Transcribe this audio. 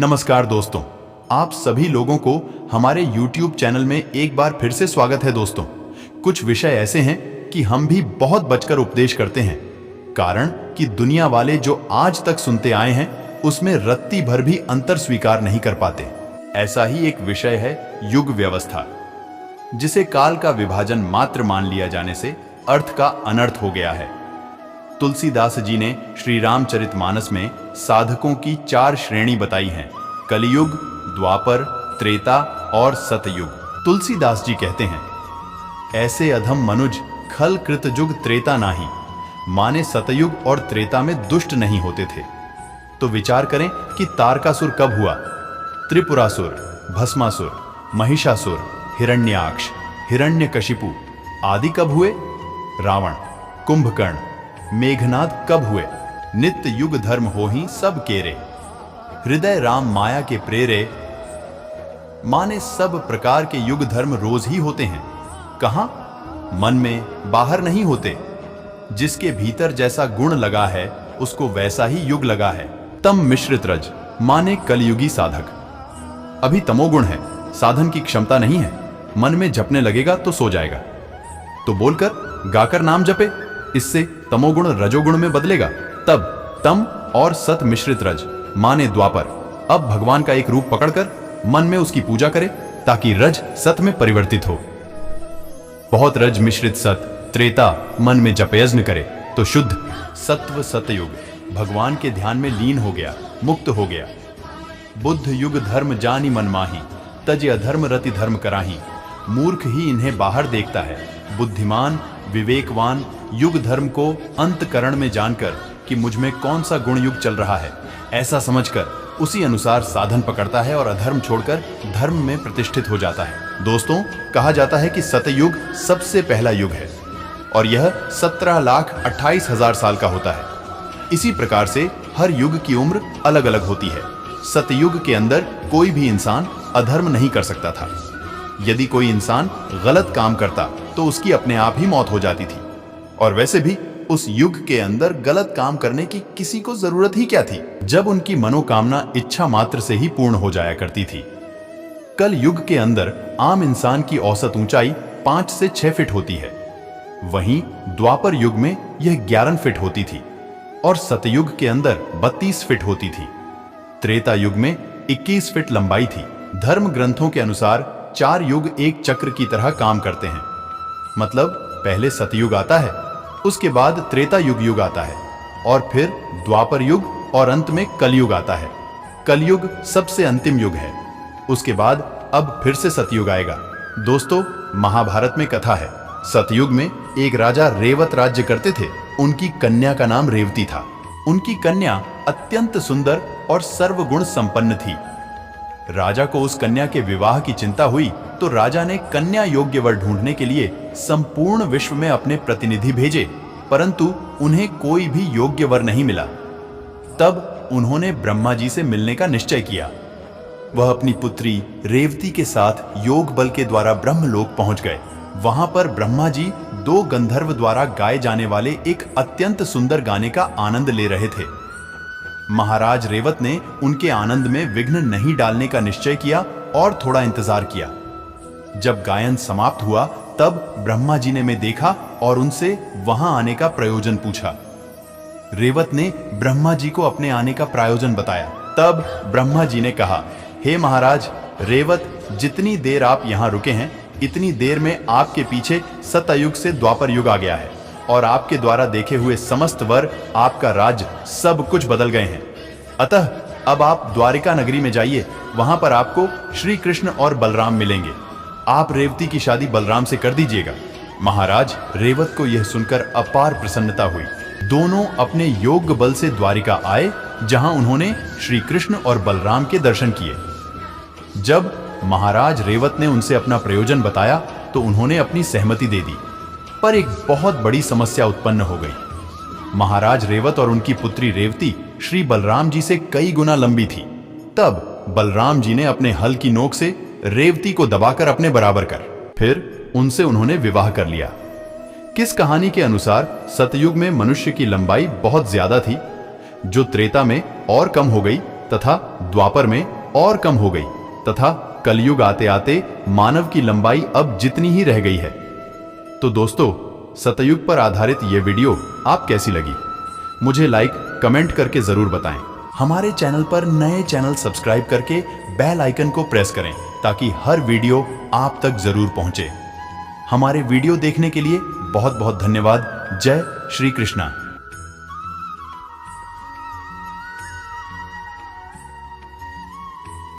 नमस्कार दोस्तों, आप सभी लोगों को हमारे YouTube चैनल में एक बार फिर से स्वागत है। दोस्तों, कुछ विषय ऐसे हैं कि हम भी बहुत बचकर उपदेश करते हैं, कारण कि दुनिया वाले जो आज तक सुनते आए हैं उसमें रत्ती भर भी अंतर स्वीकार नहीं कर पाते। ऐसा ही एक विषय है युग व्यवस्था, जिसे काल का विभाजन मात्र मान लिया जाने से अर्थ का अनर्थ हो गया है। तुलसीदास जी ने श्री रामचरितमानस में साधकों की 4 श्रेणी बताई हैं: कलियुग, द्वापर, त्रेता और सतयुग। तुलसीदास जी कहते हैं, ऐसे अधम मनुज खल कृत जुग त्रेता नाही, माने सतयुग और त्रेता में दुष्ट नहीं होते थे। तो विचार करें कि तारकासुर कब हुआ, त्रिपुरासुर, भस्मासुर, महिषासुर, हिरण्याक्ष, हिरण्यकशिपु आदि कब हुए, रावण, कुंभकर्ण, मेघनाद कब हुए, नित्य युग धर्म होहि सब केरे, हृदय राम माया के प्रेरे, माने सब प्रकार के युग धर्म रोज ही होते हैं। कहां? मन में, बाहर नहीं होते। जिसके भीतर जैसा गुण लगा है उसको वैसा ही युग लगा है। तम मिश्रित रज माने कलयुगी साधक। अभी तमोगुण है, साधन की क्षमता नहीं है, मन में जपने लगेगा तो सो जाएगा। तो बोलकर गाकर नाम जपे, इससे तमोगुण रजोगुण में बदलेगा। तब तम और सत मिश्रित रज माने द्वापर। अब भगवान का एक रूप पकड़कर मन में उसकी पूजा करे ताकि रज सत में परिवर्तित हो। बहुत रज मिश्रित सत त्रेता मन में जप यज्ञ करे तो शुद्ध सत्व सतयुग भगवान के ध्यान में लीन हो गया, मुक्त हो गया। बुद्ध युग धर्म जानी मन माही, तज अधर्म रति धर्म कराही। मूर्ख ही इन्हें बाहर देखता है, बुद्धिमान विवेकवान युग धर्म को अंतकरण में जानकर कि मुझ में कौन सा गुण युग चल रहा है, ऐसा समझकर उसी अनुसार साधन पकड़ता है और अधर्म छोड़कर धर्म में प्रतिष्ठित हो जाता है। दोस्तों, कहा जाता है कि सतयुग सबसे पहला युग है और यह 17,28,000 साल का होता है। इसी प्रकार से हर युग की उम्र अलग अलग होती है। सतयुग के अंदर कोई भी इंसान अधर्म नहीं कर सकता था। यदि कोई इंसान गलत काम करता तो उसकी अपने आप ही मौत हो जाती थी। और वैसे भी उस युग के अंदर गलत काम करने की किसी को जरूरत ही क्या थी, जब उनकी मनोकामना इच्छा मात्र से ही पूर्ण हो जाया करती थी। कल युग के अंदर आम इंसान की औसत ऊंचाई 5 से 6 फीट होती है, वहीं द्वापर युग में यह 11 फीट होती थी और सतयुग के अंदर 32 फीट होती थी। त्रेता युग में 21 फीट लंबाई थी। धर्म ग्रंथों के अनुसार 4 युग एक चक्र की तरह काम करते हैं। मतलब पहले सतयुग आता है, उसके बाद त्रेता युग आता है और फिर द्वापर युग और अंत में कलयुग आता है। कलयुग सबसे अंतिम युग है। उसके बाद अब फिर से सतयुग आएगा। दोस्तों, महाभारत में कथा है, सतयुग में एक राजा रेवत राज्य करते थे। उनकी कन्या का नाम रेवती था। उनकी कन्या अत्यंत सुंदर और सर्वगुण संपन्न थी। राजा को उस कन्या के विवाह की चिंता हुई तो राजा ने कन्या योग्य वर ढूंढने के लिए संपूर्ण विश्व में अपने प्रतिनिधि भेजे, परंतु उन्हें कोई भी योग्य वर नहीं मिला। तब उन्होंने ब्रह्मा जी से मिलने का निश्चय किया। वह अपनी पुत्री रेवती के साथ योग बल के द्वारा ब्रह्मलोक पहुंच गए। वहां पर ब्रह्मा जी 2 गंधर्व द्वारा गाए जाने वाले एक अत्यंत सुंदर गाने का आनंद ले रहे थे। महाराज रेवत ने उनके आनंद में विघ्न नहीं डालने का निश्चय किया और थोड़ा इंतजार किया। जब गायन समाप्त हुआ तब ब्रह्मा जी ने मैं देखा और उनसे वहां आने का प्रयोजन पूछा। रेवत ने ब्रह्मा जी को अपने आने का प्रयोजन बताया। तब ब्रह्मा जी ने कहा, हे महाराज रेवत, जितनी देर आप यहाँ रुके हैं इतनी देर में आपके पीछे सतयुग से द्वापर युग आ गया है और आपके द्वारा देखे हुए समस्त वर, आपका राज्य, सब कुछ बदल गए हैं। अतः अब आप द्वारिका नगरी में जाइए, वहां पर आपको श्री कृष्ण और बलराम मिलेंगे। आप रेवती की शादी बलराम से कर दीजिएगा। महाराज रेवत को यह सुनकर अपार प्रसन्नता हुई। दोनों अपने योग बल से द्वारिका आए, जहां उन्होंने श्री कृष्ण और बलराम के दर्शन किए। जब महाराज रेवत ने उनसे अपना प्रयोजन बताया तो उन्होंने अपनी सहमति दे दी, पर एक बहुत बड़ी समस्या उत्पन्न हो गई। महाराज रेवत और उनकी पुत्री रेवती श्री बलराम जी से कई गुना लंबी थी। तब बलराम जी ने अपने हल की नोक से रेवती को दबाकर अपने बराबर कर फिर उनसे उन्होंने विवाह कर लिया। किस कहानी के अनुसार सतयुग में मनुष्य की लंबाई बहुत ज्यादा थी, जो त्रेता में और कम हो गई तथा द्वापर में और कम हो गई तथा कलयुग आते आते मानव की लंबाई अब जितनी ही रह गई है। तो दोस्तों, सतयुग पर आधारित ये वीडियो आप कैसी लगी मुझे लाइक कमेंट करके जरूर बताएं। हमारे चैनल पर नए चैनल सब्सक्राइब करके बेल आइकन को प्रेस करें ताकि हर वीडियो आप तक जरूर पहुंचे। हमारे वीडियो देखने के लिए बहुत बहुत धन्यवाद। जय श्री कृष्णा।